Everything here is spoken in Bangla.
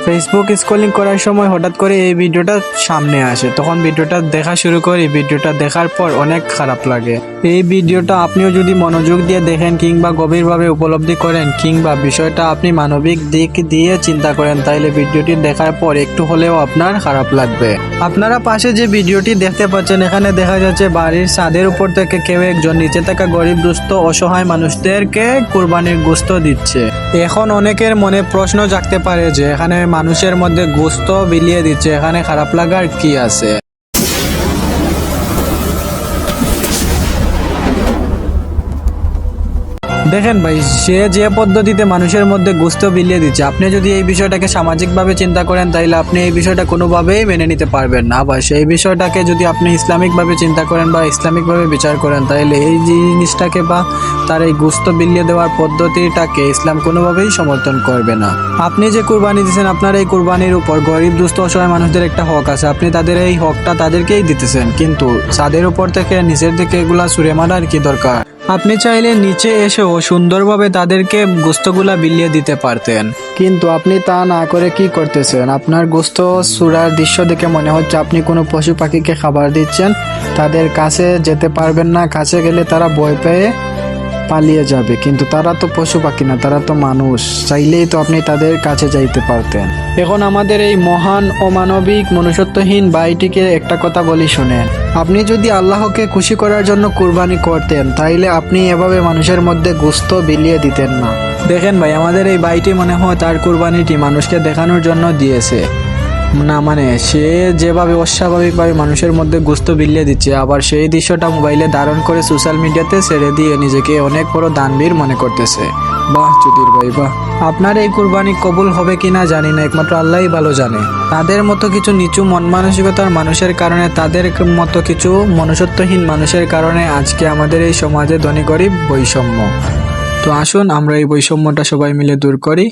ফেসবুক স্ক্রলিং করার সময় হঠাৎ করে এই ভিডিওটা সামনে আসে, তখন ভিডিওটা দেখা শুরু করি। ভিডিওটা দেখার পর অনেক খারাপ লাগে। এই ভিডিওটা আপনিও যদি মনোযোগ দিয়ে দেখেন কিংবা গভীরভাবে উপলব্ধি করেন কিংবা বিষয়টা আপনি মানবিক দিক দিয়ে চিন্তা করেন, তাইলে ভিডিওটি দেখার পর একটু হলেও আপনার খারাপ লাগবে। আপনারা পাশে যে ভিডিওটি দেখতে পাচ্ছেন, এখানে দেখা যাচ্ছে বাড়ির ছাদের উপর থেকে কেউ একজন নিচে থাকা গরিব দুস্থ অসহায় মানুষদেরকে কুরবানির গোশত দিচ্ছে। এখন অনেকের মনে প্রশ্ন জাগতে পারে যে এখানে মানুষের মধ্যে গোশত বিলিয়ে দিচ্ছে, এখানে খারাপ লাগার কি আছে? দেখেন ভাই, সে যে পদ্ধতিতে মানুষের মধ্যে গোশত বিলিয়ে দিচ্ছে, আপনি যদি এই বিষয়টাকে সামাজিকভাবে চিন্তা করেন তাহলে আপনি এই বিষয়টা কোনোভাবেই মেনে নিতে পারবেন না। আবার সেই বিষয়টাকে যদি আপনি ইসলামিকভাবে চিন্তা করেন বা ইসলামিকভাবে বিচার করেন, তাহলে এই জিনিসটাকে বা তার এই গোশত বিলিয়ে দেওয়ার পদ্ধতিটাকে ইসলাম কোনোভাবেই সমর্থন করবে না। আপনি যে কুরবানি দিচ্ছেন, আপনার এই কুরবানির উপর গরিব দুস্থ অসহায় মানুষদের একটা হক আছে, আপনি তাদের এই হকটা তাদেরকেই দিতেছেন, কিন্তু ছাদের উপর থেকে নিচের দিকে এগুলা ছুঁড়ে মারার কি দরকার? আপনি চাইলে নিচে এসেও সুন্দরভাবে তাদেরকে গোশতগুলা বিলিয়ে দিতে পারতেন, কিন্তু আপনি তা না করে কি করতেছেন? আপনার গোশত ছুঁড়ার দৃশ্য দেখে মনে হচ্ছে আপনি কোনো পশু পাখিকে খাবার দিচ্ছেন। তাদের কাছে যেতে পারবেন না, কাছে গেলে তারা ভয় পেয়ে পালিয়ে যাবে, কিন্তু তারা তো পশু পাখি না, তারা তো মানুষ। চাইলেই তো আপনি তাদের কাছে যাইতে পারতেন। এখন আমাদের এই মহান অমানবিক মনুষ্যত্বহীন ভাইটিকে একটা কথা বলি শুনেন, আপনি যদি আল্লাহকে খুশি করার জন্য কুরবানি করতেন তাইলে আপনি এভাবে মানুষের মধ্যে গোশত বিলিয়ে দিতেন না। দেখেন ভাই, আমাদের এই ভাইটি মনে হয় তার কুরবানিটি মানুষকে দেখানোর জন্য দিয়েছে না, মানে সে যেভাবে অস্বাভাবিকভাবে মানুষের মধ্যে গোশত বিলিয়ে দিচ্ছে, আবার সেই দৃশ্যটা মোবাইলে ধারণ করে সোশ্যাল মিডিয়াতে ছেড়ে দিয়ে নিজেকে অনেক বড় দানবীর মনে করতেছে। বাহ চুদির ভাই বাহ। আপনার এই কুরবানি কবুল হবে কিনা জানি না, একমাত্র আল্লাহই ভালো জানে। তাদের মতো কিছু নিচু মন মানসিকতার মানুষের কারণে, তাদের মতো কিছু মনুষ্যত্বহীন মানুষের কারণে আজকে আমাদের এই সমাজে ধনী গরিব বৈষম্য। তো আসুন আমরা এই বৈষম্যটা সবাই মিলে দূর করি।